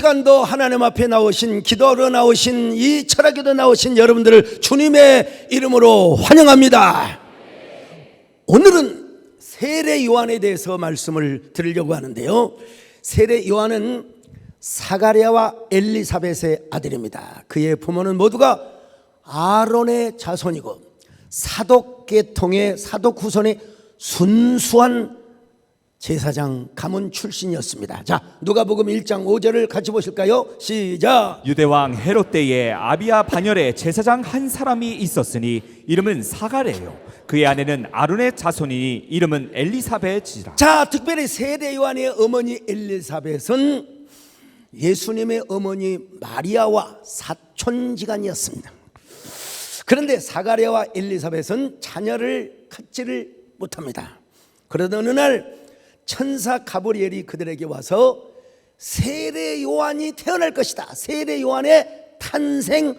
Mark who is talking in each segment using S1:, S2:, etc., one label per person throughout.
S1: 시간도 하나님 앞에 나오신, 기도하러 나오신, 이 철학기도 나오신 여러분들을 주님의 이름으로 환영합니다. 오늘은 세례 요한에 대해서 말씀을 드리려고 하는데요, 세례 요한은 사가랴와 엘리사벳의 아들입니다. 그의 부모는 모두가 아론의 자손이고 사독 계통의 사독 후손의 순수한 제사장 가문 출신이었습니다. 자, 누가복음 1장 5절을 같이 보실까요? 시작.
S2: 유대왕 헤롯 때에 아비야 반열에 제사장 한 사람이 있었으니 이름은 사가랴요. 그의 아내는 아론의 자손이니 이름은 엘리사벳이라.
S1: 자, 특별히 세례 요한의 어머니 엘리사벳은 예수님의 어머니 마리아와 사촌지간이었습니다. 그런데 사가랴와 엘리사벳은 자녀를 갖지를 못합니다. 그러던 어느 날 천사 가브리엘이 그들에게 와서 세례 요한이 태어날 것이다, 세례 요한의 탄생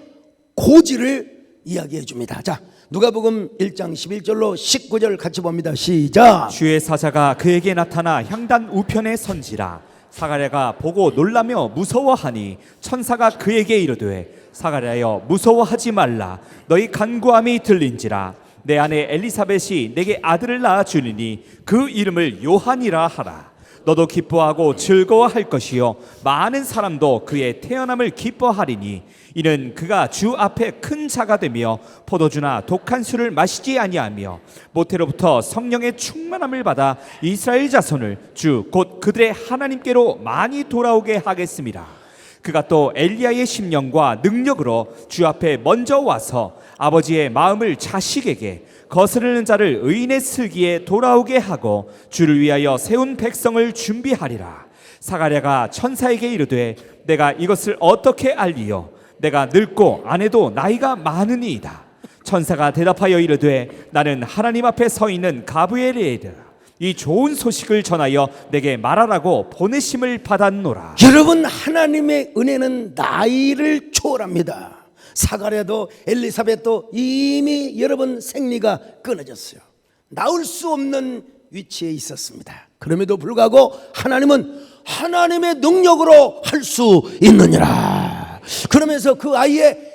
S1: 고지를 이야기해 줍니다. 자, 누가복음 1장 11절로 19절 같이 봅니다. 시작.
S2: 주의 사자가 그에게 나타나 향단 우편에 선지라. 사가랴가 보고 놀라며 무서워하니 천사가 그에게 이르되 사가랴여 무서워하지 말라. 너희 간구함이 들린지라. 내 아내 엘리사벳이 내게 아들을 낳아 주리니 그 이름을 요한이라 하라. 너도 기뻐하고 즐거워할 것이요 많은 사람도 그의 태어남을 기뻐하리니 이는 그가 주 앞에 큰 자가 되며 포도주나 독한 술을 마시지 아니하며 모태로부터 성령의 충만함을 받아 이스라엘 자손을 주 곧 그들의 하나님께로 많이 돌아오게 하겠습니다. 그가 또 엘리야의 심령과 능력으로 주 앞에 먼저 와서 아버지의 마음을 자식에게 거스르는 자를 의인의 슬기에 돌아오게 하고 주를 위하여 세운 백성을 준비하리라. 사가랴가 천사에게 이르되 내가 이것을 어떻게 알리요? 내가 늙고 아내도 나이가 많으니이다. 천사가 대답하여 이르되 나는 하나님 앞에 서 있는 가브리엘이라. 이 좋은 소식을 전하여 내게 말하라고 보내심을 받았노라.
S1: 여러분, 하나님의 은혜는 나이를 초월합니다. 사가랴도 엘리사벳도 이미 여러분 생리가 끊어졌어요. 나올 수 없는 위치에 있었습니다. 그럼에도 불구하고 하나님은 하나님의 능력으로 할 수 있느니라. 그러면서 그 아이의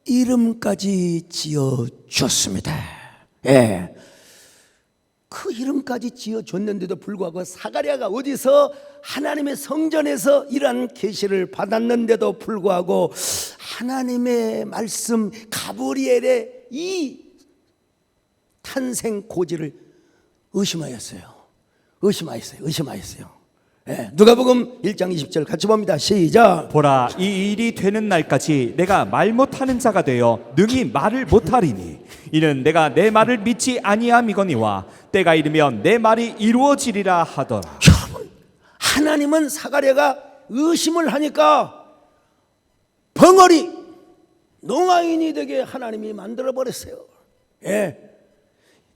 S1: 이름까지 지어줬습니다. 예. 그 이름까지 지어줬는데도 불구하고 사가랴가 어디서 하나님의 성전에서 이러한 계시를 받았는데도 불구하고 하나님의 말씀 가브리엘의 이 탄생 고지를 의심하였어요. 예, 누가복음 1장 20절 같이 봅니다. 시작.
S2: 보라, 이 일이 되는 날까지 내가 말 못하는 자가 되어 능히 말을 못하리니 이는 내가 내 말을 믿지 아니함이거니와 때가 이르면 내 말이 이루어지리라 하더라.
S1: 여러분, 하나님은 사가랴가 의심을 하니까 벙어리 농아인이 되게 하나님이 만들어 버렸어요. 예,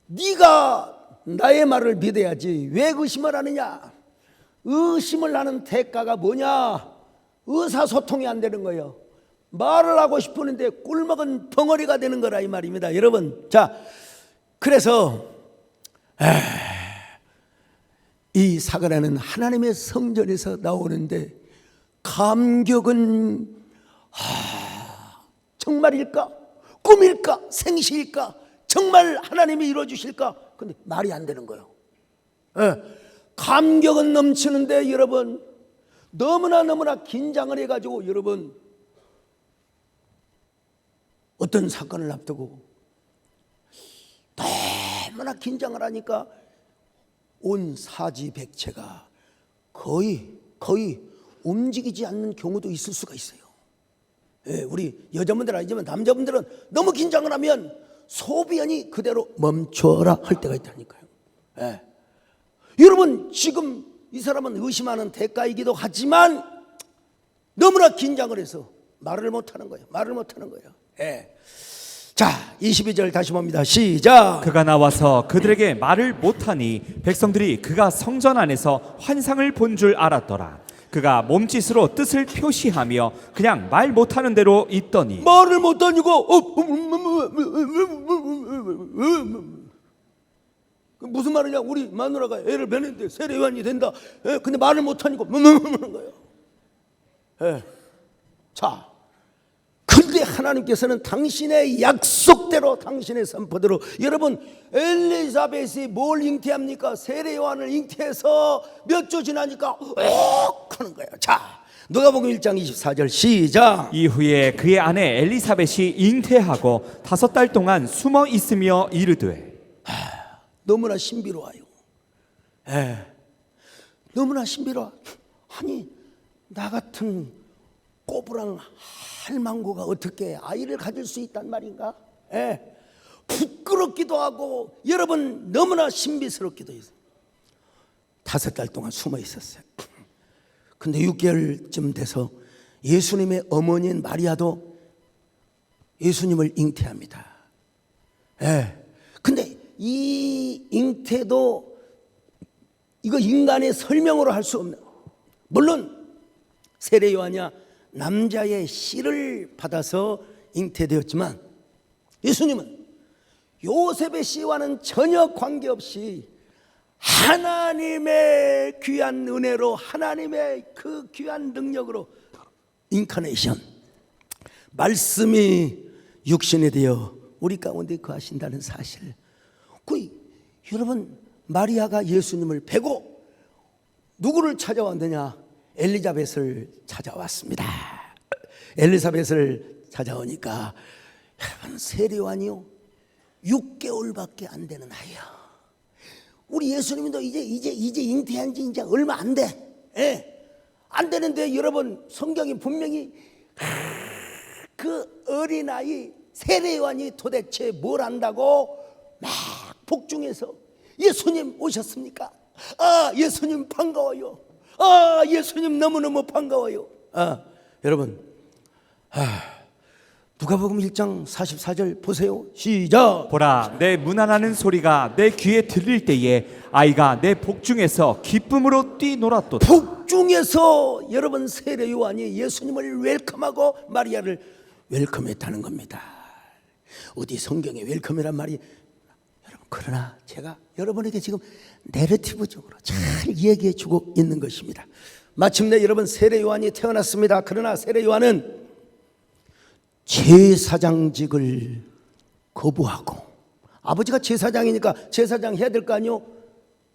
S1: 네가 나의 말을 믿어야지 왜 의심을 하느냐? 의심을 하는 대가가 뭐냐? 의사소통이 안 되는 거예요. 말을 하고 싶었는데 꿀먹은 벙어리가 되는 거라 이 말입니다, 여러분. 자, 그래서 이 사가랴는 하나님의 성전에서 나오는데 감격은 정말일까? 꿈일까? 생시일까? 정말 하나님이 이루어주실까? 근데 말이 안 되는 거예요. 감격은 넘치는데 여러분 너무나 긴장을 해가지고 여러분 어떤 사건을 앞두고 너무나 긴장을 하니까 온 사지백체가 거의 움직이지 않는 경우도 있을 수가 있어요. 예, 우리 여자분들은 아니지만 남자분들은 너무 긴장을 하면 소변이 그대로 멈춰라 할 때가 있다니까요. 예. 여러분, 지금 이 사람은 의심하는 대가이기도 하지만 너무나 긴장을 해서 말을 못하는 거예요. 예. 자, 22절 다시 봅니다. 시작.
S2: 그가 나와서 그들에게 말을 못하니 백성들이 그가 성전 안에서 환상을 본 줄 알았더라. 그가 몸짓으로 뜻을 표시하며 그냥 말 못하는 대로 있더니
S1: 말을 못하니까 무슨 말이냐? 우리 마누라가 애를 뵈는데 세례요한이 된다. 근데 말을 못하니까 하는 거예요. 자, 근데 하나님께서는 당신의 약속대로, 당신의 선포대로, 여러분 엘리사벳이 뭘 잉태합니까? 세례 요한을 잉태해서 몇 주 지나니까 하는 거예요. 자, 누가복음 1장 24절 시작.
S2: 이후에 그의 아내 엘리사벳이 잉태하고 5달 동안 숨어 있으며 이르되.
S1: 너무나 신비로워요. 너무나 신비로워. 아니, 나 같은 꼬부랑 할망구가 어떻게 아이를 가질 수 있단 말인가? 부끄럽기도 하고, 여러분 너무나 신비스럽기도 해서 5달 동안 숨어 있었어요. 근데 6개월쯤 돼서 예수님의 어머니인 마리아도 예수님을 잉태합니다. 근데 이 잉태도 이거 인간의 설명으로 할 수 없는, 물론 세례 요한이야 남자의 씨를 받아서 잉태되었지만, 예수님은 요셉의 씨와는 전혀 관계없이 하나님의 귀한 은혜로, 하나님의 그 귀한 능력으로 인카네이션, 말씀이 육신이 되어 우리 가운데 거하신다는 사실. 여러분, 마리아가 예수님을 베고 누구를 찾아왔느냐? 엘리자벳을 찾아왔습니다. 엘리사벳을 찾아오니까, 여러분, 세례 요한이요 6개월밖에 안 되는 아이야. 우리 예수님도 이제 잉태한 지 이제 얼마 안 돼. 안 되는데, 여러분, 성경이 분명히 그 어린아이 세례 요한이 도대체 뭘 안다고 막 복중에서 예수님 오셨습니까? 예수님 반가워요. 예수님 너무너무 반가워요. 여러분, 누가복음 1장 44절 보세요. 시작.
S2: 보라, 내 문안하는 소리가 내 귀에 들릴 때에 아이가 내 복중에서 기쁨으로 뛰놀았도다.
S1: 복중에서 여러분 세례 요한이 예수님을 웰컴하고 마리아를 웰컴했다는 겁니다. 어디 성경에 웰컴이란 말이, 여러분, 그러나 제가 여러분에게 지금 내러티브적으로 잘 얘기해 주고 있는 것입니다. 마침내 여러분 세례 요한이 태어났습니다. 그러나 세례 요한은 제사장직을 거부하고, 아버지가 제사장이니까 제사장 해야 될 거 아니요?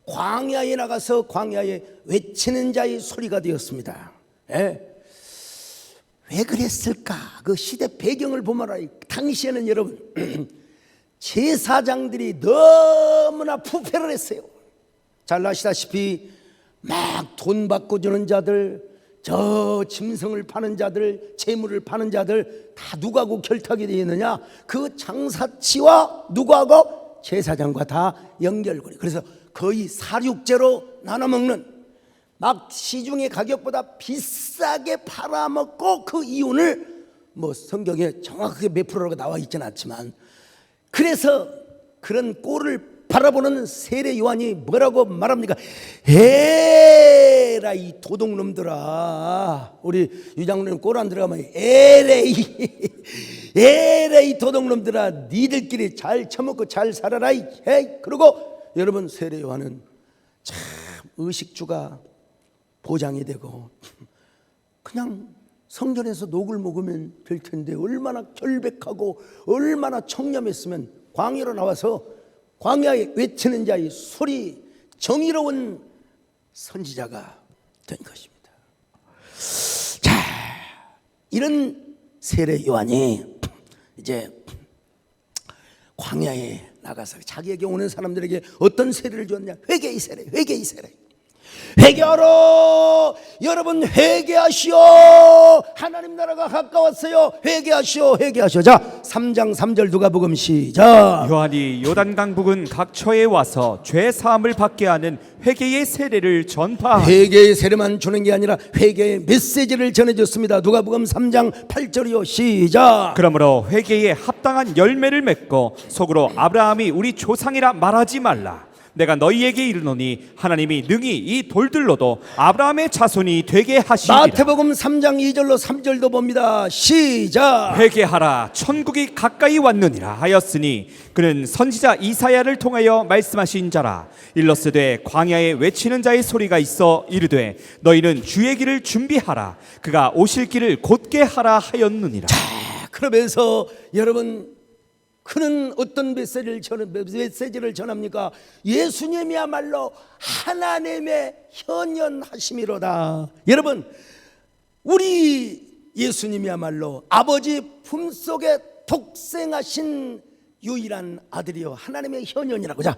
S1: 광야에 나가서 광야에 외치는 자의 소리가 되었습니다. 왜 그랬을까? 그 시대 배경을 보면 당시에는 여러분 제사장들이 너무나 부패를 했어요. 잘 아시다시피 막 돈 받고 주는 자들, 저 짐승을 파는 자들, 재물을 파는 자들 다 누구하고 결탁이 되어 있느냐? 그 장사치와 누구하고? 제사장과 다 연결고리. 그래서 거의 사육제로 나눠 먹는, 막 시중의 가격보다 비싸게 팔아먹고, 그 이윤을 뭐 성경에 정확하게 몇 프로가 나와 있지는 않지만, 그래서 그런 꼴을 바라보는 세례 요한이 뭐라고 말합니까? 에라 이 도둑놈들아. 우리 유장로님 꼴 안 들어가면 에레이 도둑놈들아, 니들끼리 잘 처먹고 잘 살아라. 그리고 여러분, 세례 요한은 참 의식주가 보장이 되고, 그냥 성전에서 녹을 먹으면 될 텐데 얼마나 결백하고 얼마나 청렴했으면 광야로 나와서 광야에 외치는 자의 소리, 정의로운 선지자가 된 것입니다. 자, 이런 세례 요한이 이제 광야에 나가서 자기에게 오는 사람들에게 어떤 세례를 줬냐? 회개의 세례, 회개의 세례. 회개하러, 여러분 회개하시오. 하나님 나라가 가까웠어요. 회개하시오, 회개하시오. 자, 3장 3절 누가복음 시작.
S2: 요한이 요단강 부근 각 처에 와서 죄 사함을 받게 하는 회개의 세례를 전파하니.
S1: 회개의 세례만 주는 게 아니라 회개의 메시지를 전해줬습니다. 누가복음 3장 8절이요. 시작.
S2: 그러므로 회개에 합당한 열매를 맺고 속으로 아브라함이 우리 조상이라 말하지 말라. 내가 너희에게 이르노니 하나님이 능히 이 돌들로도 아브라함의 자손이 되게 하시리라.
S1: 마태복음 3장 2절로 3절도 봅니다. 시작.
S2: 회개하라 천국이 가까이 왔느니라 하였으니 그는 선지자 이사야를 통하여 말씀하신 자라. 일러스되 광야에 외치는 자의 소리가 있어 이르되 너희는 주의 길을 준비하라 그가 오실 길을 곧게 하라 하였느니라.
S1: 그러면서 여러분, 그는 어떤 메시지를 전합니까? 예수님이야말로 하나님의 현현하심이로다. 여러분, 우리 예수님이야말로 아버지 품속에 독생하신 유일한 아들이요 하나님의 현현이라고. 자,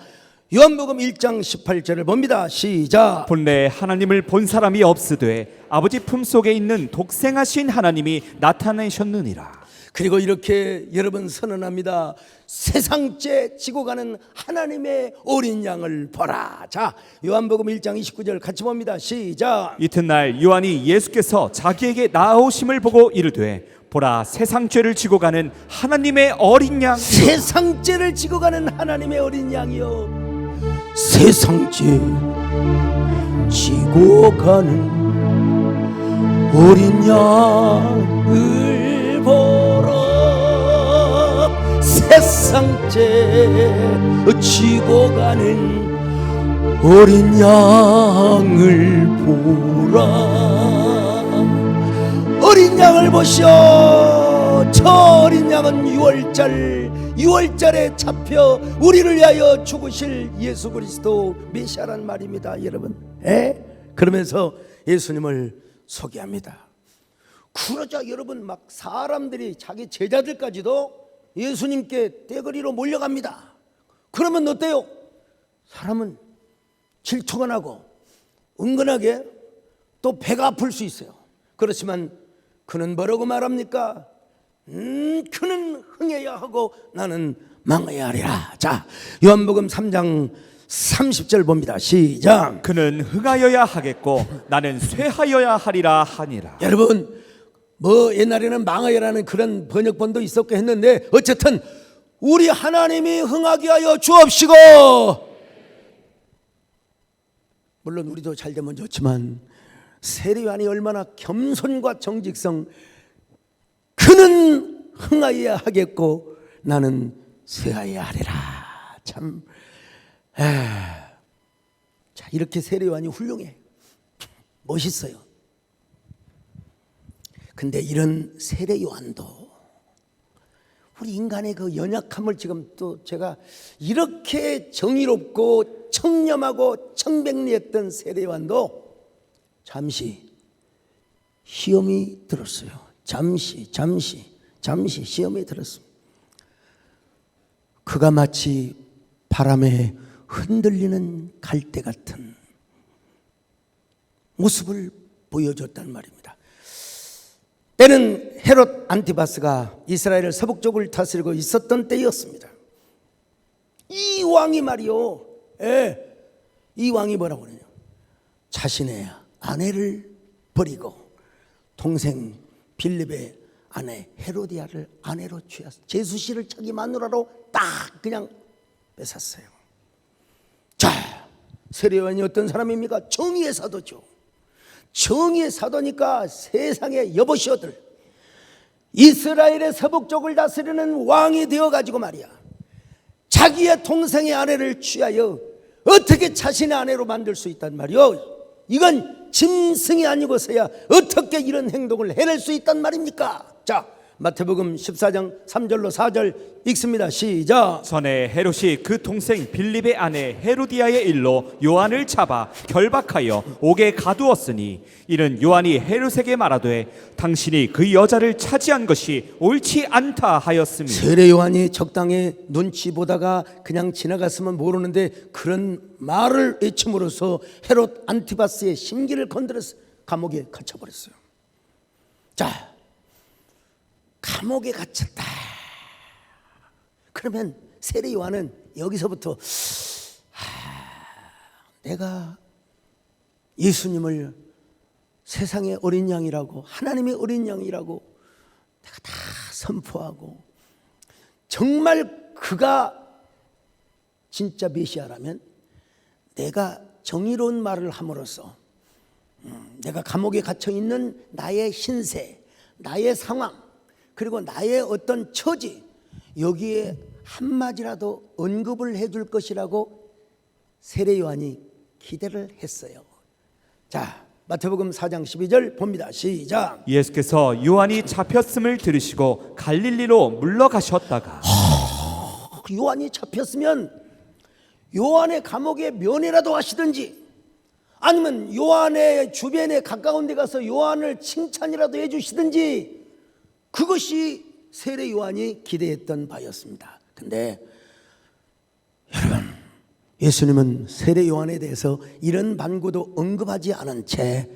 S1: 요한복음 1장 18절을 봅니다. 시작.
S2: 본래 하나님을 본 사람이 없으되 아버지 품속에 있는 독생하신 하나님이 나타내셨느니라.
S1: 그리고 이렇게 여러분 선언합니다. 세상째 지고 가는 하나님의 어린 양을 보라. 자, 요한복음 1장 29절 같이 봅니다. 시작.
S2: 이튿날 요한이 예수께서 자기에게 나아오심을 보고 이르되 보라 세상 죄를 지고 가는 하나님의 어린 양.
S1: 세상죄를 지고 가는 하나님의 어린 양이요, 세상죄 지고 가는 어린 양을 보라. 세상죄 지고 가는 어린 양을 보라. 어린 양을 보시오. 저 어린 양은 6월절에 잡혀 우리를 위하여 죽으실 예수 그리스도 메시아란 말입니다, 여러분. 그러면서 예수님을 소개합니다. 그러자 여러분, 막 사람들이 자기 제자들까지도 예수님께 떼거리로 몰려갑니다. 그러면 어때요? 사람은 질투가 나고 은근하게 또 배가 아플 수 있어요. 그렇지만 그는 뭐라고 말합니까? 그는 흥해야 하고 나는 망해야 하리라. 자, 요한복음 3장 30절 봅니다. 시작.
S2: 그는 흥하여야 하겠고 나는 쇠하여야 하리라 하니라.
S1: 여러분, 뭐 옛날에는 망하여라는 그런 번역본도 있었고 했는데 어쨌든 우리 하나님이 흥하게 하여 주옵시고, 물론 우리도 잘 되면 좋지만 세례 요한이 얼마나 겸손과 정직성. 그는 흥하여야 하겠고 나는 쇠하여야 하리라. 참, 자, 이렇게 세례 요한이 훌륭해, 멋있어요. 근데 이런 세례 요한도 우리 인간의 그 연약함을 지금 또 제가 이렇게 정의롭고 청렴하고 청백리했던 세례 요한도 잠시 시험이 들었어요. 잠시 시험이 들었습니다. 그가 마치 바람에 흔들리는 갈대 같은 모습을 보여줬단 말입니다. 때는 헤롯 안티바스가 이스라엘을 서북쪽을 다스리고 있었던 때였습니다. 이 왕이 말이요, 이 왕이 뭐라고 그러냐, 자신의 아내를 버리고 동생 빌립의 아내 헤로디아를 아내로 취하서 제수씨를 자기 마누라로 딱 그냥 뺏었어요. 자, 세례 요한이 어떤 사람입니까? 정의의 사도죠. 정의의 사도니까 세상의 여보시오들, 이스라엘의 서북쪽을 다스리는 왕이 되어가지고 말이야, 자기의 동생의 아내를 취하여 어떻게 자신의 아내로 만들 수 있단 말이요. 이건 짐승이 아니고서야 어떻게 이런 행동을 해낼 수 있단 말입니까? 자, 마태복음 14장 3절로 4절 읽습니다. 시작.
S2: 전에 헤롯이 그 동생 빌립의 아내 헤로디아의 일로 요한을 잡아 결박하여 옥에 가두었으니 이는 요한이 헤롯에게 말하되 당신이 그 여자를 차지한 것이 옳지 않다 하였습니다.
S1: 세례 요한이 적당히 눈치 보다가 그냥 지나갔으면 모르는데 그런 말을 외침으로써 헤롯 안티바스의 심기를 건드려서 감옥에 갇혀버렸어요. 자, 감옥에 갇혔다. 그러면 세례 요한은 여기서부터 내가 예수님을 세상의 어린 양이라고, 하나님의 어린 양이라고 내가 다 선포하고, 정말 그가 진짜 메시아라면 내가 정의로운 말을 함으로써 내가 감옥에 갇혀 있는 나의 신세, 나의 상황, 그리고 나의 어떤 처지, 여기에 한마디라도 언급을 해줄 것이라고 세례 요한이 기대를 했어요. 자, 마태복음 4장 12절 봅니다. 시작.
S2: 예수께서 요한이 잡혔음을 들으시고 갈릴리로 물러가셨다가
S1: 요한이 잡혔으면 요한의 감옥에 면회라도 하시든지, 아니면 요한의 주변에 가까운 데 가서 요한을 칭찬이라도 해주시든지, 그것이 세례 요한이 기대했던 바였습니다. 근데 여러분, 예수님은 세례 요한에 대해서 이런 반구도 언급하지 않은 채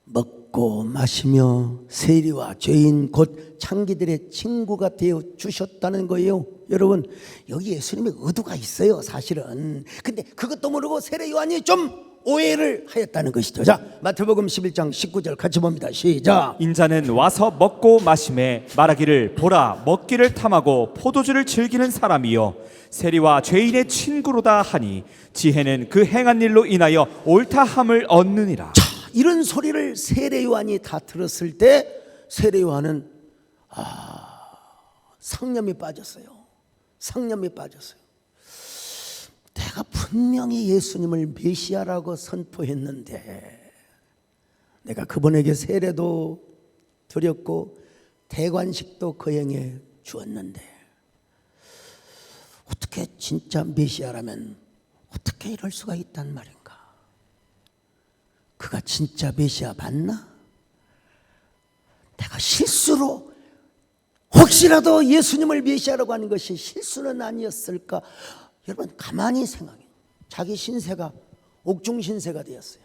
S1: 먹고 마시며 세리와 죄인 곧 창기들의 친구가 되어 주셨다는 거예요. 여러분, 여기 예수님의 의도가 있어요, 사실은. 근데 그것도 모르고 세례 요한이 좀 오해를 하였다는 것이죠. 자, 마태복음 11장 19절 같이 봅니다. 시작.
S2: 인자는 와서 먹고 마심에 말하기를 보라 먹기를 탐하고 포도주를 즐기는 사람이요 세리와 죄인의 친구로다 하니 지혜는 그 행한 일로 인하여 옳다함을 얻느니라.
S1: 자, 이런 소리를 세례 요한이 다 들었을 때 세례 요한은 상념이 빠졌어요. 상념이 빠졌어요. 내가 분명히 예수님을 메시아라고 선포했는데, 내가 그분에게 세례도 드렸고 대관식도 거행해 주었는데, 어떻게 진짜 메시아라면 어떻게 이럴 수가 있단 말인가? 그가 진짜 메시아 맞나? 내가 실수로 혹시라도 예수님을 메시아라고 하는 것이 실수는 아니었을까? 여러분, 가만히 생각해. 자기 신세가 옥중 신세가 되었어요.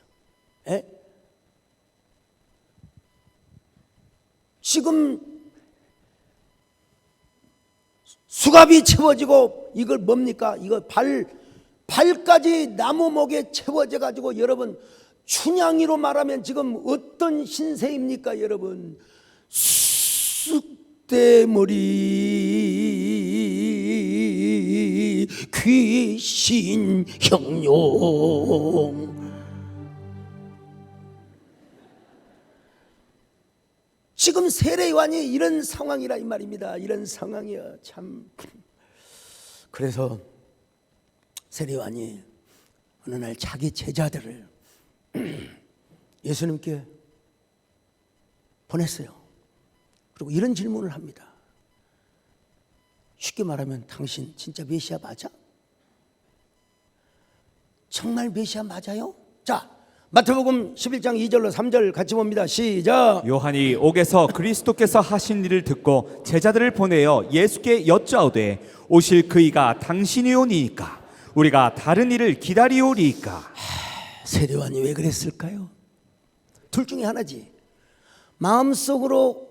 S1: 에? 지금 수갑이 채워지고, 이걸 뭡니까? 이거 발까지 나무목에 채워져 가지고, 여러분, 춘향이로 말하면 지금 어떤 신세입니까, 여러분? 쑥대머리 귀신 형용. 지금 세례 요한이 이런 상황이라 이 말입니다. 이런 상황이야, 참. 그래서 세례 요한이 어느 날 자기 제자들을 예수님께 보냈어요. 그리고 이런 질문을 합니다. 쉽게 말하면 당신 진짜 메시아 맞아? 정말 메시아 맞아요? 자, 마태복음 11장 2절로 3절 같이 봅니다. 시작.
S2: 요한이 옥에서 그리스도께서 하신 일을 듣고 제자들을 보내어 예수께 여짜오되 오실 그이가 당신이오니이까 우리가 다른 일을 기다리오리이까.
S1: 세례 요한이 왜 그랬을까요? 둘 중에 하나지. 마음속으로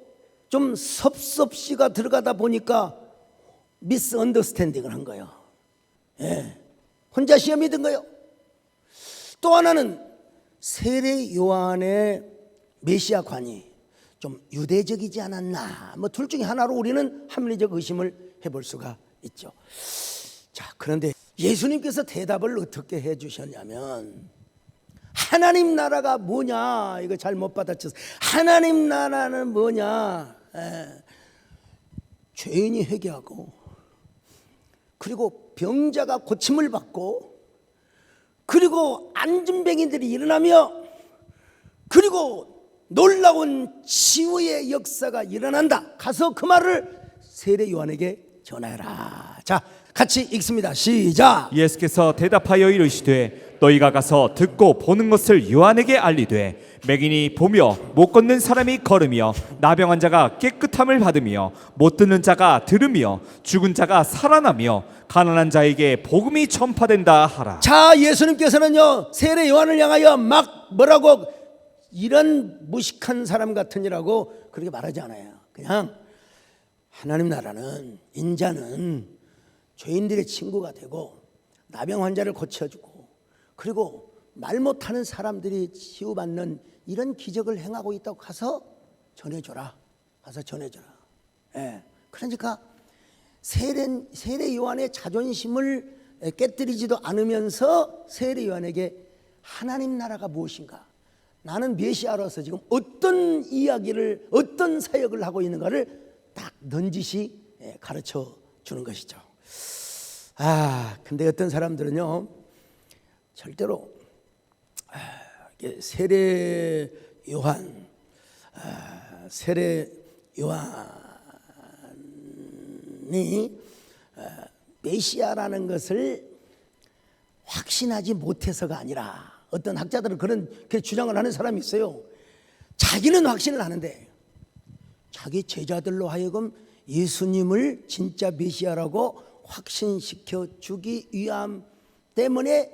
S1: 좀 섭섭시가 들어가다 보니까 미스 언더스탠딩을 한 거예요. 예. 혼자 시험이 든 거예요. 또 하나는 세례 요한의 메시아관이 좀 유대적이지 않았나, 뭐 둘 중에 하나로 우리는 합리적 의심을 해볼 수가 있죠. 자, 그런데 예수님께서 대답을 어떻게 해주셨냐면, 하나님 나라가 뭐냐, 이거 잘 못 받아쳤어요. 하나님 나라는 뭐냐, 죄인이 회개하고, 그리고 병자가 고침을 받고, 그리고 안진뱅이들이 일어나며, 그리고 놀라운 치유의 역사가 일어난다. 가서 그 말을 세례 요한에게 전하라. 자, 같이 읽습니다. 시작.
S2: 예수께서 대답하여 이르시되 너희가 가서 듣고 보는 것을 요한에게 알리되 맹인이 보며 못 걷는 사람이 걸으며 나병한 자가 깨끗함을 받으며 못 듣는 자가 들으며 죽은 자가 살아나며 가난한 자에게 복음이 전파된다 하라.
S1: 자, 예수님께서는요 세례 요한을 향하여 막 뭐라고, 이런 무식한 사람 같으니라고 그렇게 말하지 않아요. 그냥 하나님 나라는, 인자는 죄인들의 친구가 되고 나병 환자를 고쳐주고, 그리고 말 못하는 사람들이 치유받는 이런 기적을 행하고 있다고 가서 전해줘라. 가서 전해줘라. 예. 그러니까 세례 요한의 자존심을 깨뜨리지도 않으면서 세례 요한에게 하나님 나라가 무엇인가, 나는 메시아로서 지금 어떤 이야기를, 어떤 사역을 하고 있는가를 딱 넌지시 가르쳐 주는 것이죠. 근데 어떤 사람들은요, 절대로 세례 요한이 메시아라는 것을 확신하지 못해서가 아니라, 어떤 학자들은 그렇게 주장을 하는 사람이 있어요. 자기는 확신을 하는데 자기 제자들로 하여금 예수님을 진짜 메시아라고 확신시켜 주기 위함 때문에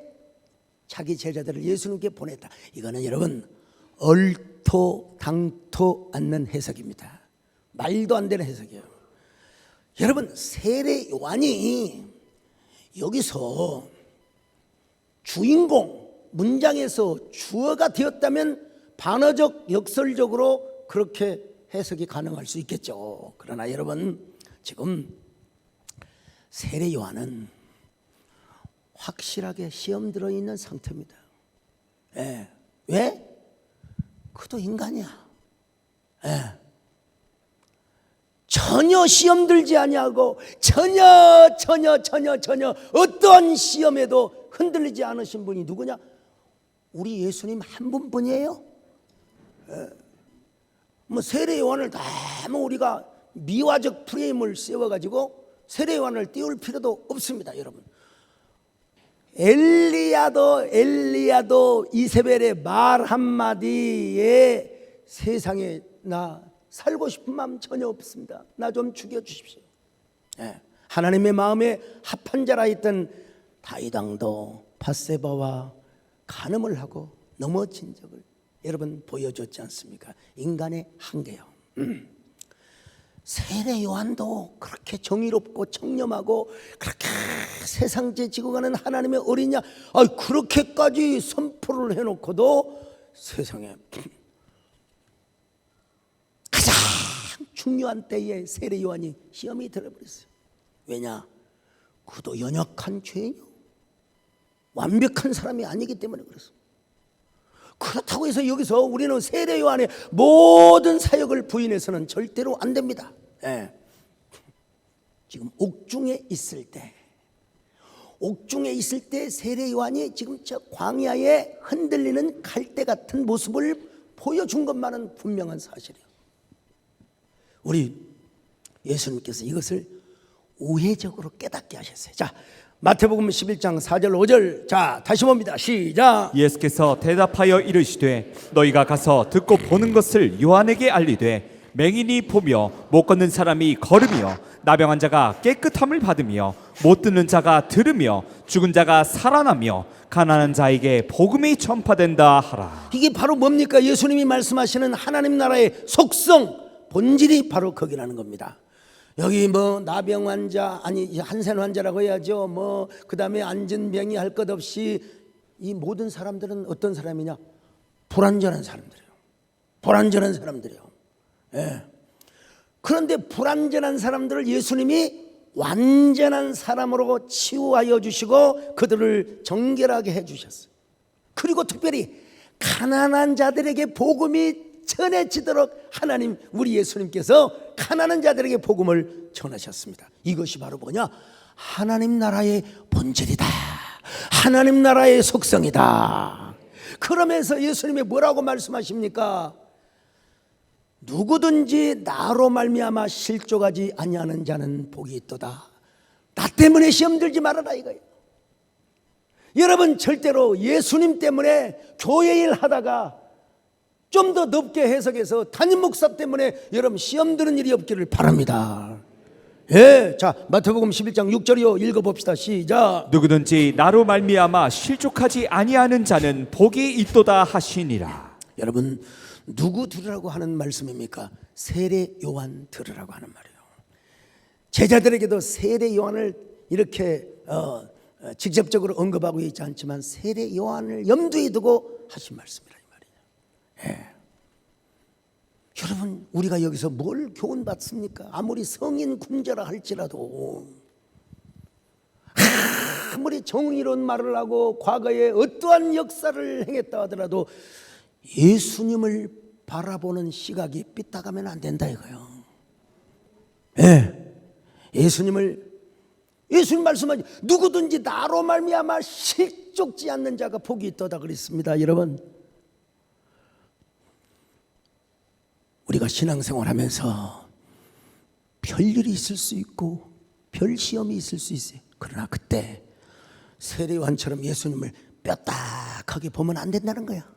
S1: 자기 제자들을 예수님께 보냈다. 이거는 여러분 얼토당토 않는 해석입니다. 말도 안 되는 해석이에요. 여러분, 세례 요한이 여기서 주인공, 문장에서 주어가 되었다면 반어적, 역설적으로 그렇게 해석이 가능할 수 있겠죠. 그러나 여러분, 지금 세례 요한은 확실하게 시험 들어있는 상태입니다. 왜? 그도 인간이야. 전혀 시험 들지 아니하고 전혀 어떠한 시험에도 흔들리지 않으신 분이 누구냐? 우리 예수님 한 분뿐이에요. 뭐 세례 요한을 너무 우리가 미화적 프레임을 세워가지고 세례 요한을 띄울 필요도 없습니다, 여러분. 엘리야도 이세벨의 말 한마디에 세상에 나 살고 싶은 마음 전혀 없습니다. 나 좀 죽여주십시오. 하나님의 마음에 합한 자라 했던 다윗 왕도 밧세바와 간음을 하고 넘어진 적을 여러분 보여줬지 않습니까? 인간의 한계요. 세례 요한도 그렇게 정의롭고 청렴하고 그렇게 세상제 지고 가는 하나님의 어린야, 그렇게까지 선포를 해놓고도 세상에 가장 중요한 때에 세례 요한이 시험이 들어버렸어요. 왜냐? 그도 연약한 죄인이요, 완벽한 사람이 아니기 때문에 그렇습니다. 그렇다고 해서 여기서 우리는 세례 요한의 모든 사역을 부인해서는 절대로 안 됩니다. 지금 옥중에 있을 때 세례 요한이 지금 저 광야에 흔들리는 갈대 같은 모습을 보여준 것만은 분명한 사실이에요. 우리 예수님께서 이것을 우회적으로 깨닫게 하셨어요. 자, 마태복음 11장 4절 5절. 자, 다시 봅니다. 시작.
S2: 예수께서 대답하여 이르시되 너희가 가서 듣고 보는 것을 요한에게 알리되 맹인이 보며 못 걷는 사람이 걸으며 나병한 자가 깨끗함을 받으며 못 듣는 자가 들으며 죽은 자가 살아나며 가난한 자에게 복음이 전파된다 하라.
S1: 이게 바로 뭡니까? 예수님이 말씀하시는 하나님 나라의 속성, 본질이 바로 거기라는 겁니다. 여기 뭐 나병 환자, 아니 한센 환자라고 해야죠. 뭐 그다음에 안전병이 할 것 없이 이 모든 사람들은 어떤 사람이냐? 불완전한 사람들이에요. 불완전한 사람들이에요. 그런데 불완전한 사람들을 예수님이 완전한 사람으로 치유하여 주시고 그들을 정결하게 해 주셨어요. 그리고 특별히 가난한 자들에게 복음이 전해지도록 하나님, 우리 예수님께서 가난한 자들에게 복음을 전하셨습니다. 이것이 바로 뭐냐? 하나님 나라의 본질이다. 하나님 나라의 속성이다. 그러면서 예수님이 뭐라고 말씀하십니까? 누구든지 나로 말미암아 실족하지 아니하는 자는 복이 있도다. 나 때문에 시험 들지 말아라 이거예요. 여러분, 절대로 예수님 때문에 교회 일 하다가 좀 더 넓게 해석해서 담임 목사 때문에 여러분 시험 드는 일이 없기를 바랍니다. 자, 마태복음 11장 6절이요. 읽어봅시다. 시작.
S2: 누구든지 나로 말미암아 실족하지 아니하는 자는 복이 있도다 하시니라.
S1: 여러분, 누구 들으라고 하는 말씀입니까? 세례 요한 들으라고 하는 말이에요. 제자들에게도 세례 요한을 이렇게 직접적으로 언급하고 있지 않지만 세례 요한을 염두에 두고 하신 말씀이라 이 말이에요. 여러분, 우리가 여기서 뭘 교훈 받습니까? 아무리 성인 군자라 할지라도 아무리 정의로운 말을 하고 과거에 어떠한 역사를 행했다 하더라도 예수님을 바라보는 시각이 삐딱하면 안 된다 이거요. 예수님 말씀하지 누구든지 나로 말미암아 실족지 않는 자가 복이 있도다 그랬습니다. 여러분, 우리가 신앙생활하면서 별일이 있을 수 있고 별 시험이 있을 수 있어요. 그러나 그때 세례요한처럼 예수님을 뼈딱하게 보면 안 된다는 거야.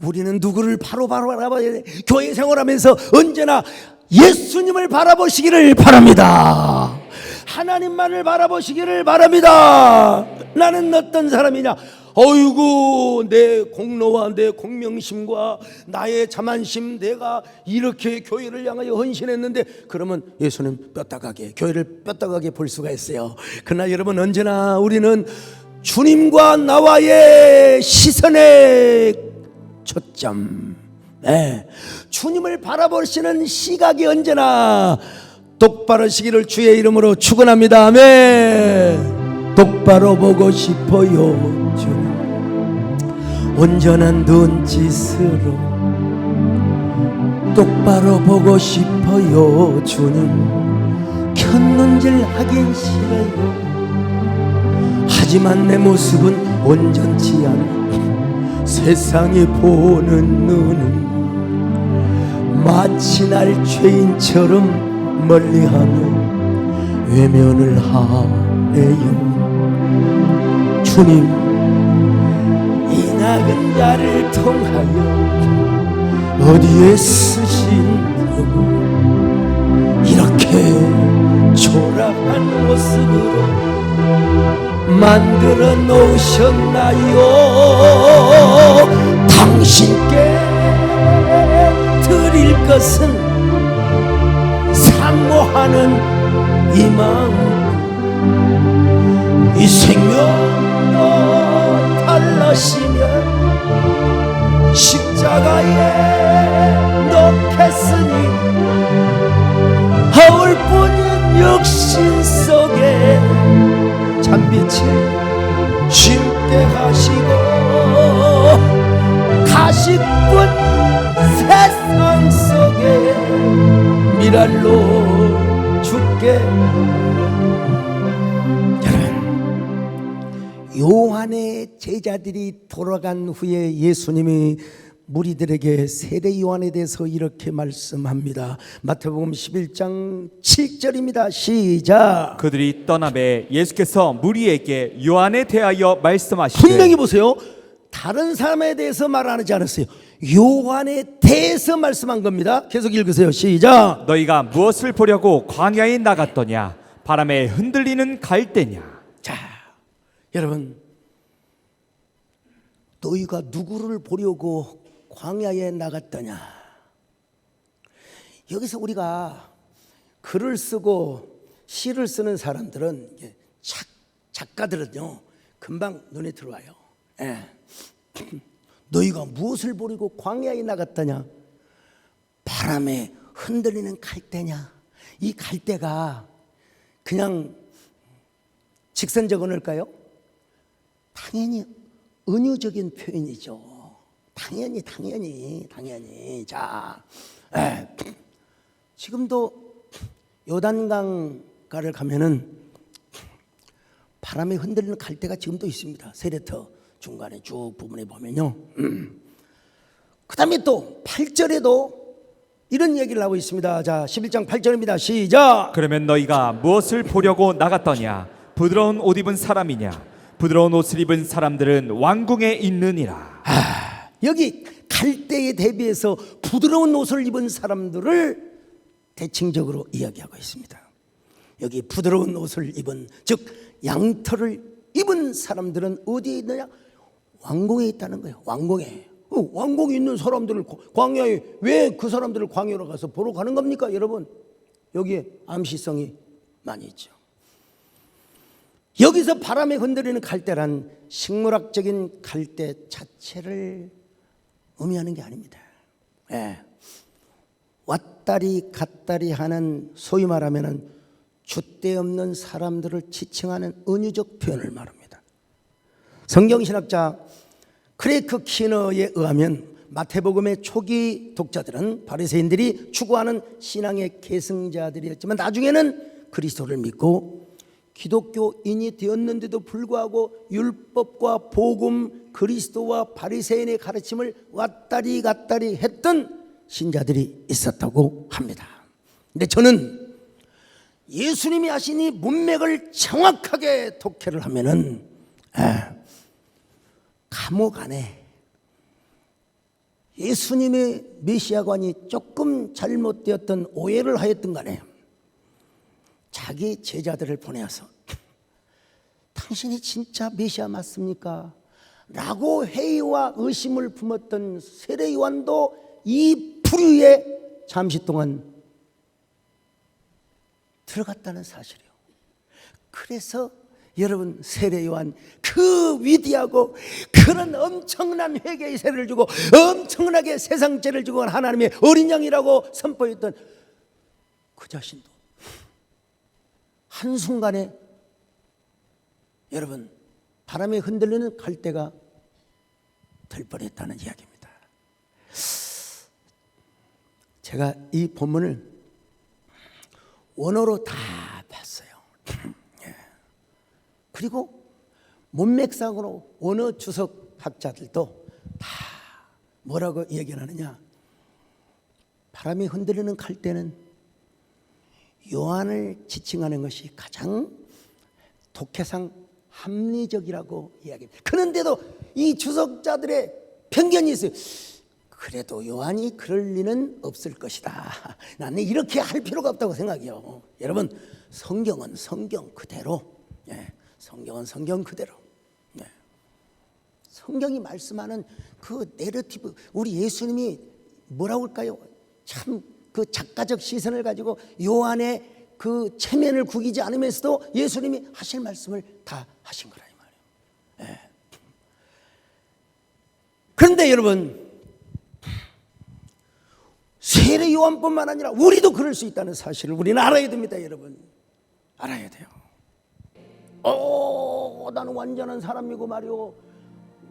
S1: 우리는 누구를 바로 바라봐야 돼. 교회 생활하면서 언제나 예수님을 바라보시기를 바랍니다. 하나님만을 바라보시기를 바랍니다. 나는 어떤 사람이냐? 어이구, 내 공로와 내 공명심과 나의 자만심, 내가 이렇게 교회를 향하여 헌신했는데, 그러면 예수님 뼈다가게, 교회를 뼈다가게 볼 수가 있어요. 그러나 여러분, 언제나 우리는 주님과 나와의 시선의 초점, 주님을 바라보시는 시각이 언제나 똑바르시기를 주의 이름으로 축원합니다. 아멘. 똑바로 보고 싶어요 주님, 온전한 눈짓으로 똑바로 보고 싶어요 주님, 곁눈질 하긴 싫어요. 하지만 내 모습은 온전치 않아 세상이 보는 눈은 마치 날 죄인처럼 멀리하며 외면을 하네요. 주님, 이 nak은 자를 통하여 어디에 쓰신다고 이렇게 초라한 모습으로 만들어 놓으셨나요? 당신께 드릴 것은 사모하는 이만 이 생명도 달라시며 십자가에 놓겠으니 허울뿐인 육신 속에 참빛을 쉽게 하시고 가시꾼 세상 속에 미랄로 죽게. 요한의 제자들이 돌아간 후에 예수님이 무리들에게 세례 요한에 대해서 이렇게 말씀합니다. 마태복음 11장 7절입니다. 시작.
S2: 그들이 떠나매 예수께서 무리에게 요한에 대하여 말씀하시되,
S1: 분명히 보세요. 다른 사람에 대해서 말 안 하지 않았어요. 요한에 대해서 말씀한 겁니다. 계속 읽으세요. 시작.
S2: 너희가 무엇을 보려고 광야에 나갔더냐? 바람에 흔들리는 갈대냐?
S1: 자, 여러분, 너희가 누구를 보려고 광야에 나갔더냐? 여기서 우리가 글을 쓰고 시를 쓰는 사람들은, 작가들은요 금방 눈에 들어와요. 너희가 무엇을 보려고 광야에 나갔더냐? 바람에 흔들리는 갈대냐? 이 갈대가 그냥 직선적 언어일까요? 당연히 은유적인 표현이죠. 당연히. 자, 지금도 요단강가를 가면은 바람에 흔들리는 갈대가 지금도 있습니다. 세례터 중간에 쭉 부분에 보면요. 그 다음에 또 8절에도 이런 얘기를 하고 있습니다. 자, 11장 8절입니다. 시작.
S2: 그러면 너희가 무엇을 보려고 나갔더냐? 부드러운 옷 입은 사람이냐? 부드러운 옷을 입은 사람들은 왕궁에 있느니라.
S1: 여기 갈대에 대비해서 부드러운 옷을 입은 사람들을 대칭적으로 이야기하고 있습니다. 여기 부드러운 옷을 입은, 즉 양털을 입은 사람들은 어디에 있느냐? 왕궁에 있다는 거예요. 왕궁에. 왕궁에 있는 사람들을 광야에, 왜 그 사람들을 광야로 가서 보러 가는 겁니까? 여러분, 여기에 암시성이 많이 있죠. 여기서 바람에 흔들리는 갈대란 식물학적인 갈대 자체를 의미하는 게 아닙니다. 왔다리 갔다리 하는, 소위 말하면 줏대 없는 사람들을 지칭하는 은유적 표현을 말합니다. 성경신학자 크레이크 키너에 의하면 마태복음의 초기 독자들은 바리새인들이 추구하는 신앙의 계승자들이었지만 나중에는 그리스도를 믿고 기독교인이 되었는데도 불구하고 율법과 복음, 그리스도와 바리새인의 가르침을 왔다리 갔다리 했던 신자들이 있었다고 합니다. 근데 저는 예수님이 하신 이 문맥을 정확하게 독해를 하면은 감옥 안에 예수님의 메시아관이 조금 잘못되었던 오해를 하였던 간에 자기 제자들을 보내어서 당신이 진짜 메시아 맞습니까? 라고 회의와 의심을 품었던 세례 요한도 이 부류에 잠시 동안 들어갔다는 사실이에요. 그래서 여러분, 세례 요한 그 위대하고 그런 엄청난 회개의 세례를 주고 엄청나게 세상죄를 주고 하나님의 어린 양이라고 선포했던 그 자신도 한순간에 여러분 바람에 흔들리는 갈대가 될 뻔했다는 이야기입니다. 제가 이 본문을 원어로 다 봤어요. 그리고 문맥상으로 원어 주석 학자들도 다 뭐라고 얘기하느냐, 바람이 흔들리는 갈대는 요한을 지칭하는 것이 가장 독해상 합리적이라고 이야기합니다. 그런데도 이 주석자들의 편견이 있어요. 그래도 요한이 그럴 리는 없을 것이다. 나는 이렇게 할 필요가 없다고 생각해요. 여러분, 성경은 성경 그대로, 성경은 성경 그대로, 성경이 말씀하는 그 내러티브, 우리 예수님이 뭐라고 할까요? 참 그 작가적 시선을 가지고 요한의 그 체면을 구기지 않으면서도 예수님이 하실 말씀을 다 하신 거라 이 말이에요. 그런데 여러분, 세례 요한뿐만 아니라 우리도 그럴 수 있다는 사실을 우리는 알아야 됩니다. 여러분, 알아야 돼요. 나는 완전한 사람이고 말이오,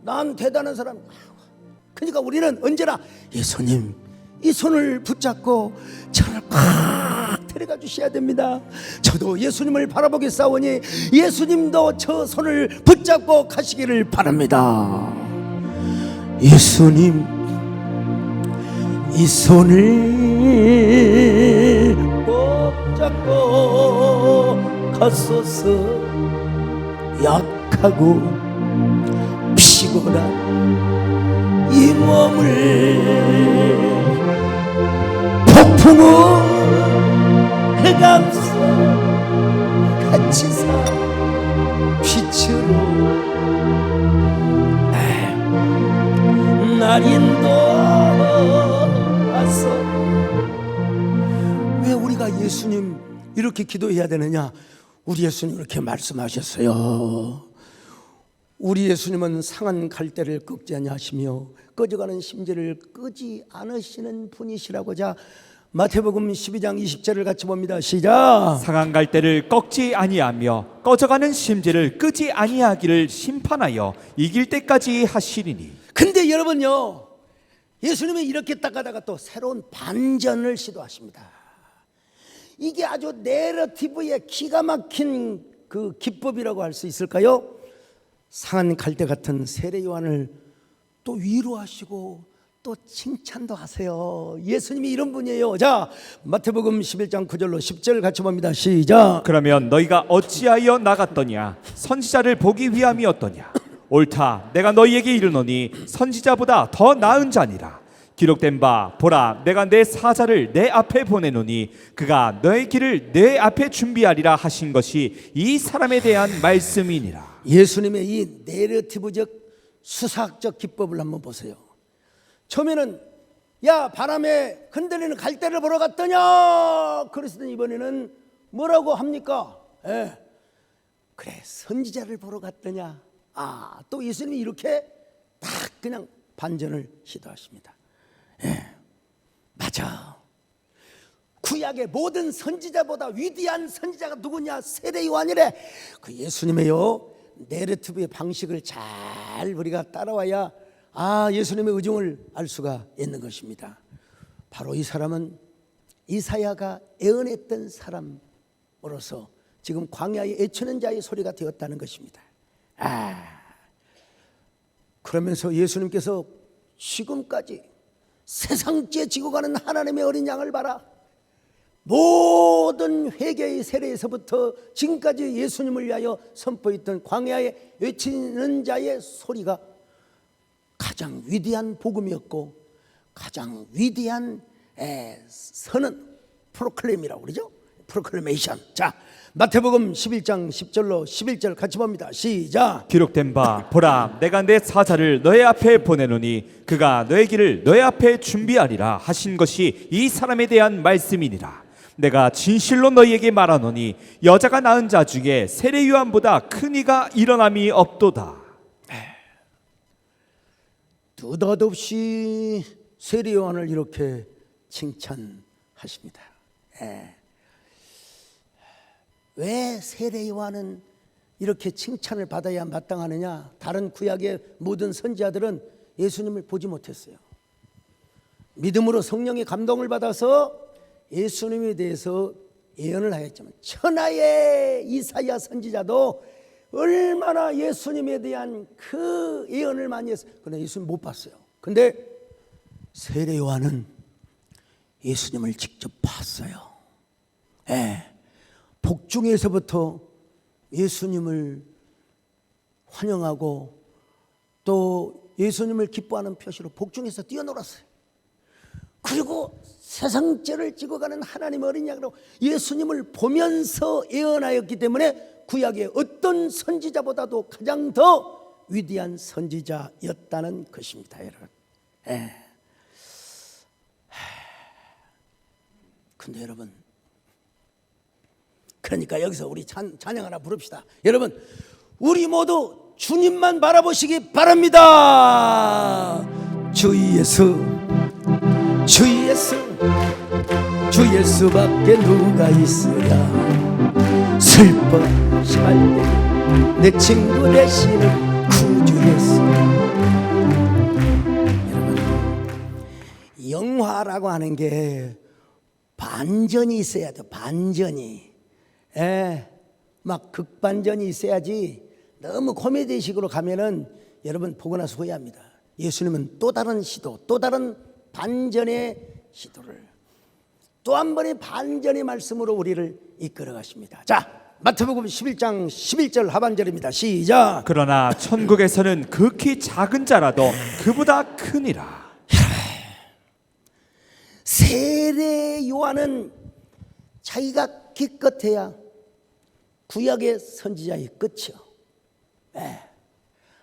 S1: 난 대단한 사람. 그러니까 우리는 언제나 예수님 이 손을 붙잡고 저를 꽉 데려가 주셔야 됩니다. 저도 예수님을 바라보겠사오니 예수님도 저 손을 붙잡고 가시기를 바랍니다. 예수님 이 손을 꼭 잡고 가소서. 약하고 피곤한 이 몸을 폭풍우 해감서 같이사 빛으로 날 인도하소. 왜 우리가 예수님 이렇게 기도해야 되느냐? 우리 예수님 이렇게 말씀하셨어요. 우리 예수님은 상한 갈대를 꺾지 아니하시며 꺼져가는 심지를 끄지 않으시는 분이시라고자 마태복음 12장 20절을 같이 봅니다. 시작.
S2: 상한 갈대를 꺾지 아니하며 꺼져가는 심지를 끄지 아니하기를 심판하여 이길 때까지 하시리니.
S1: 근데 여러분요, 예수님이 이렇게 딱 가다가 또 새로운 반전을 시도하십니다. 이게 아주 내러티브의 기가 막힌 그 기법이라고 할 수 있을까요? 상한 갈대 같은 세례 요한을 또 위로하시고 또 칭찬도 하세요. 예수님이 이런 분이에요. 자, 마태복음 11장 9절로 10절 같이 봅니다. 시작.
S2: 그러면 너희가 어찌하여 나갔더냐? 선지자를 보기 위함이었더냐? 옳다, 내가 너희에게 이르노니 선지자보다 더 나은 자니라. 기록된 바 보라, 내가 내 사자를 내 앞에 보내노니 그가 너의 길을 내 앞에 준비하리라 하신 것이 이 사람에 대한 말씀이니라.
S1: 예수님의 이 내러티브적 수사학적 기법을 한번 보세요. 처음에는 야, 바람에 흔들리는 갈대를 보러 갔더냐? 그랬더니 이번에는 뭐라고 합니까? 그래, 선지자를 보러 갔더냐? 또 예수님이 이렇게 딱 그냥 반전을 시도하십니다. 맞아. 구약의 모든 선지자보다 위대한 선지자가 누구냐? 세례 요한이래. 그 예수님의요 내러티브의 방식을 잘 우리가 따라와야 예수님의 의중을 알 수가 있는 것입니다. 바로 이 사람은 이사야가 예언했던 사람으로서 지금 광야에 애치는 자의 소리가 되었다는 것입니다. 그러면서 예수님께서 지금까지 세상째 지고 가는 하나님의 어린 양을 봐라. 모든 회개의 세례에서부터 지금까지 예수님을 위하여 선포했던 광야에 외치는 자의 소리가 가장 위대한 복음이었고 가장 위대한 선언, 프로클레임이라고 그러죠. 프로클레이션. 자, 마태복음 11장 10절로 11절 같이 봅니다. 시작.
S2: 기록된 바 보라 내가 내 사자를 너의 앞에 보내노니 그가 너의 길을 너의 앞에 준비하리라 하신 것이 이 사람에 대한 말씀이니라. 내가 진실로 너희에게 말하노니 여자가 낳은 자 중에 세례 요한보다 큰 이가 일어남이 없도다.
S1: 느닷없이 세례 요한을 이렇게 칭찬하십니다. 왜 세례 요한은 이렇게 칭찬을 받아야 마땅하느냐? 다른 구약의 모든 선지자들은 예수님을 보지 못했어요. 믿음으로 성령의 감동을 받아서 예수님에 대해서 예언을 하였지만 천하의 이사야 선지자도 얼마나 예수님에 대한 그 예언을 많이 했어요. 그러나 예수님 못 봤어요. 근데 세례 요한은 예수님을 직접 봤어요. 복중에서부터 예수님을 환영하고 또 예수님을 기뻐하는 표시로 복중에서 뛰어놀았어요. 그리고 세상죄를 지고 가는 하나님 어린 양으로 예수님을 보면서 예언하였기 때문에 구약의 어떤 선지자보다도 가장 더 위대한 선지자였다는 것입니다, 여러분. 근데 여러분, 그러니까 여기서 우리 찬양 하나 부릅시다. 여러분, 우리 모두 주님만 바라보시기 바랍니다. 주 예수, 주 예수, 주 예수밖에 누가 있으랴. 슬퍼 살때 내 친구 되시는 구주 예수. 여러분, 영화라고 하는 게 반전이 있어야 돼. 반전이. 막 극반전이 있어야지. 너무 코미디식으로 가면은 여러분 보고 나서 후회합니다. 예수님은 또 다른 시도, 또 다른 반전의 시도를, 또 한 번의 반전의 말씀으로 우리를 이끌어 가십니다. 자, 마태복음 11장 11절 하반절입니다. 시작.
S2: 그러나 천국에서는 극히 작은 자라도 그보다 크니라.
S1: 세례 요한은 자기가 기껏해야 구약의 선지자의 끝이요.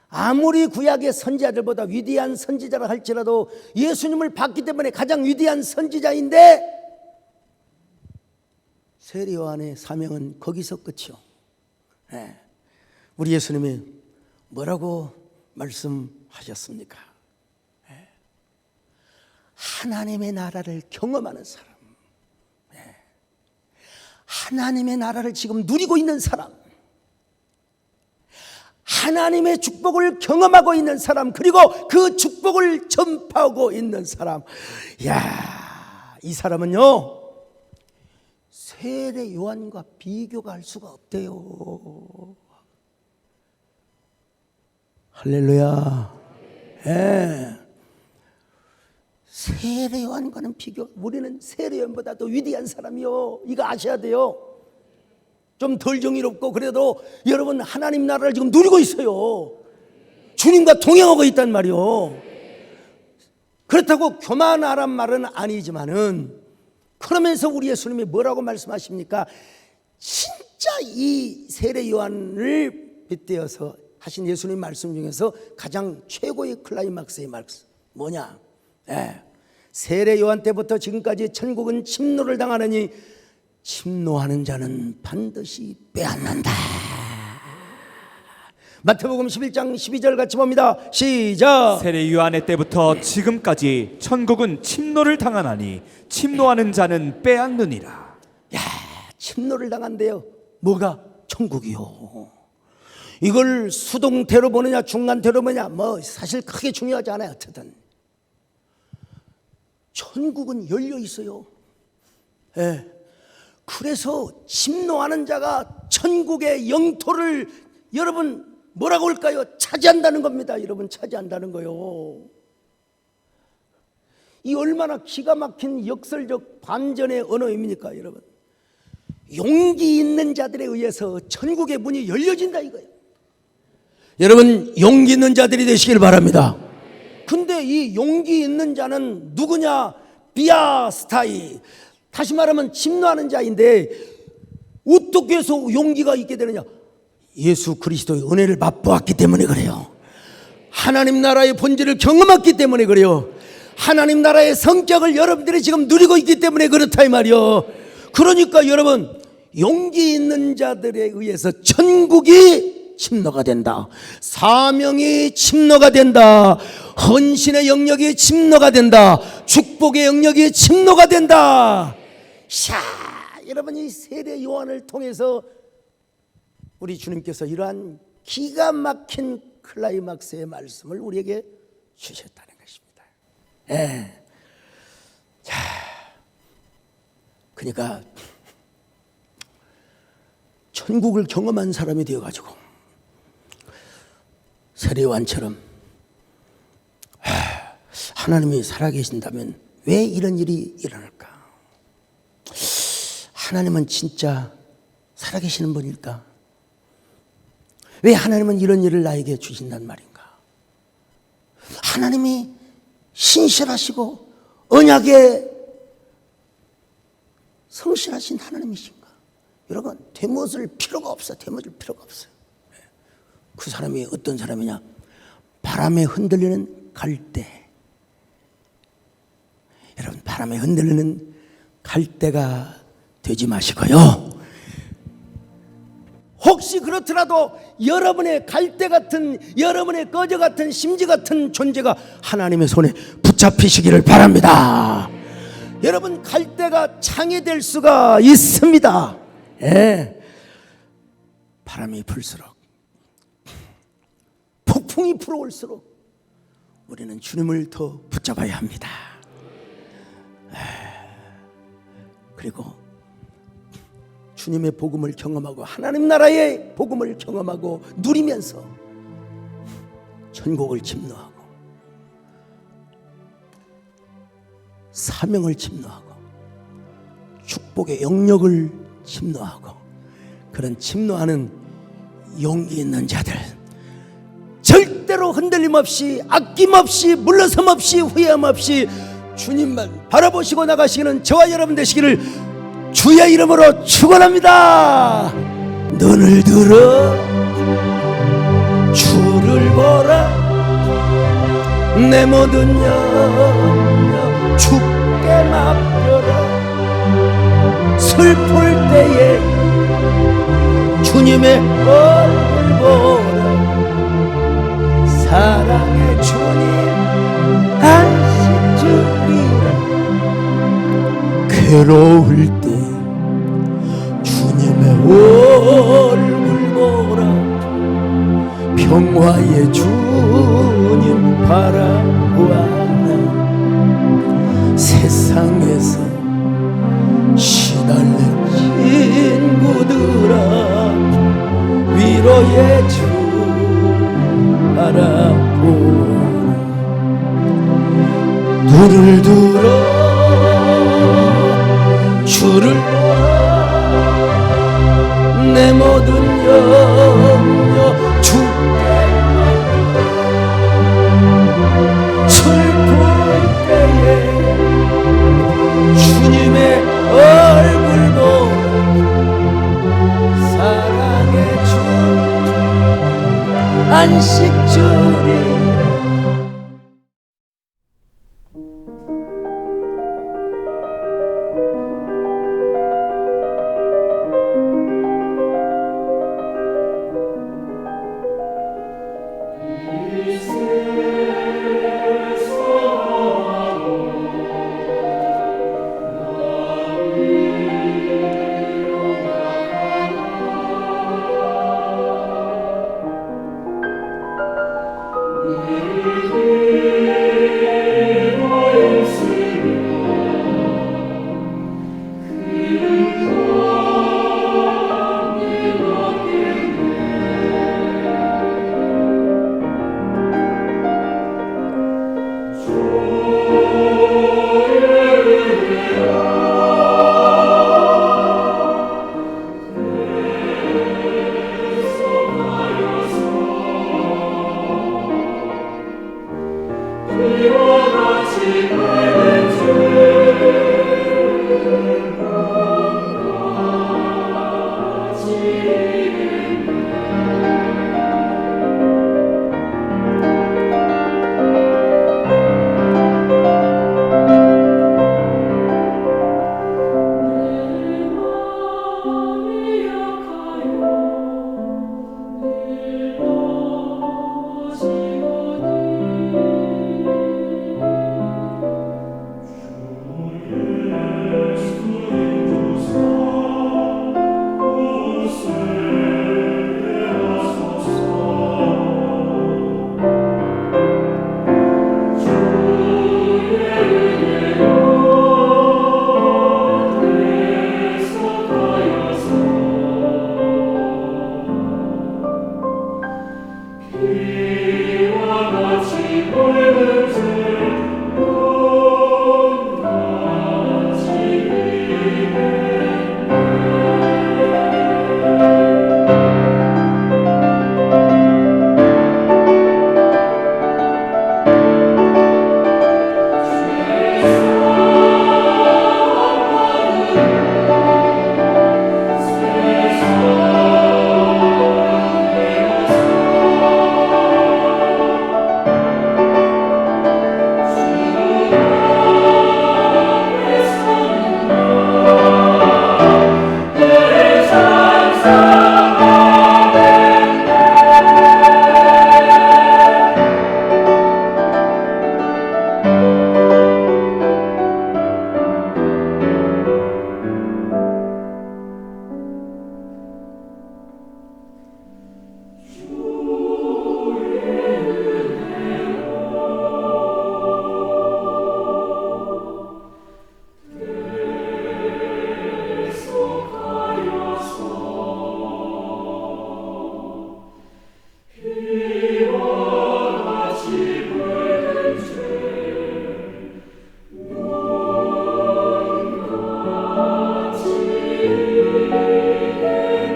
S1: 아무리 구약의 선지자들보다 위대한 선지자라 할지라도 예수님을 봤기 때문에 가장 위대한 선지자인데 세례 요한의 사명은 거기서 끝이요. 우리 예수님이 뭐라고 말씀하셨습니까? 하나님의 나라를 경험하는 사람, 하나님의 나라를 지금 누리고 있는 사람, 하나님의 축복을 경험하고 있는 사람, 그리고 그 축복을 전파하고 있는 사람. 이 사람은요 세례 요한과 비교가 할 수가 없대요. 할렐루야. 세례 요한과는 비교, 우리는 세례 요한보다 더 위대한 사람이요. 이거 아셔야 돼요. 좀 덜 정의롭고 그래도 여러분 하나님 나라를 지금 누리고 있어요. 주님과 동행하고 있단 말이요. 그렇다고 교만하란 말은 아니지만은, 그러면서 우리 예수님이 뭐라고 말씀하십니까? 진짜 이 세례 요한을 빗대어서 하신 예수님 말씀 중에서 가장 최고의 클라이막스의 말씀 뭐냐? 세례 요한 때부터 지금까지 천국은 침노를 당하느니 침노하는 자는 반드시 빼앗는다. 마태복음 11장 12절 같이 봅니다. 시작.
S2: 세례 요한의 때부터 지금까지 천국은 침노를 당하나니 침노하는 자는 빼앗느니라.
S1: 야, 침노를 당한대요. 뭐가? 천국이요. 이걸 수동태로 보느냐 중간태로 보느냐 뭐 사실 크게 중요하지 않아요. 어쨌든 천국은 열려 있어요. 예. 그래서 침노하는 자가 천국의 영토를 여러분 뭐라고 할까요? 차지한다는 겁니다. 여러분 차지한다는 거요. 이 얼마나 기가 막힌 역설적 반전의 언어입니까 여러분? 용기 있는 자들에 의해서 천국의 문이 열려진다 이거예요. 여러분 용기 있는 자들이 되시길 바랍니다. 근데 이 용기 있는 자는 누구냐? 비아스타이, 다시 말하면 침노하는 자인데 어떻게 해서 용기가 있게 되느냐? 예수 그리스도의 은혜를 맛보았기 때문에 그래요. 하나님 나라의 본질을 경험했기 때문에 그래요. 하나님 나라의 성격을 여러분들이 지금 누리고 있기 때문에 그렇다 이 말이요. 그러니까 여러분 용기 있는 자들에 의해서 천국이 침노가 된다. 사명이 침노가 된다. 헌신의 영역이 침노가 된다. 축복의 영역이 침노가 된다. 샤, 여러분 이 세례 요한을 통해서 우리 주님께서 이러한 기가 막힌 클라이막스의 말씀을 우리에게 주셨다는 것입니다. 예. 자, 그러니까 천국을 경험한 사람이 되어가지고 세례요한처럼 하나님이 살아계신다면 왜 이런 일이 일어날까? 하나님은 진짜 살아계시는 분일까? 왜 하나님은 이런 일을 나에게 주신단 말인가? 하나님이 신실하시고 언약에 성실하신 하나님이신가? 여러분 되묻을 필요가 없어요. 되묻을 필요가 없어요. 그 사람이 어떤 사람이냐? 바람에 흔들리는 갈대. 여러분 바람에 흔들리는 갈대가 되지 마시고요. 혹시 그렇더라도 여러분의 갈대 같은, 여러분의 꺼져 같은, 심지 같은 존재가 하나님의 손에 붙잡히시기를 바랍니다. 여러분 갈대가 창이 될 수가 있습니다. 예. 바람이 불수록, 폭풍이 불어올수록 우리는 주님을 더 붙잡아야 합니다. 그리고 주님의 복음을 경험하고 하나님 나라의 복음을 경험하고 누리면서 천국을 침노하고 사명을 침노하고 축복의 영역을 침노하고, 그런 침노하는 용기 있는 자들, 절대로 흔들림 없이 아낌없이 물러섬 없이 후회함 없이 주님만 바라보시고 나가시기는 저와 여러분 되시기를 주의 이름으로 축원합니다. 눈을 들어 주를 보라, 내 모든 영역 주께 맡겨라. 슬플 때에 주님의 얼굴 보라. 사랑의 주님 안식 주리라. 괴로울 때 주님의 얼굴 보라. 평화의 주님 바라보아라. 세상에서 시달린 친구들아, 위로의 주 바라보아라. 눈을 들어 주를 보아, 내 모든 영역 주께 슬플 때에 주님의 얼굴 보라. 사랑의 주 안식 주리.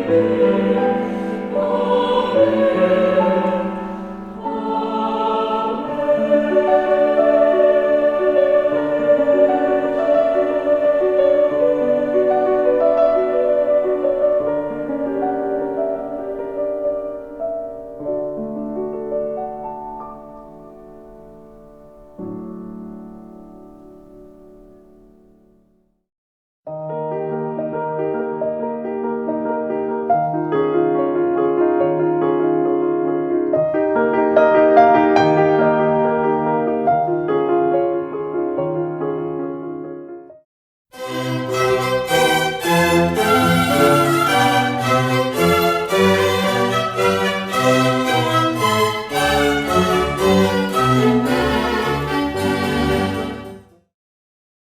S1: 예.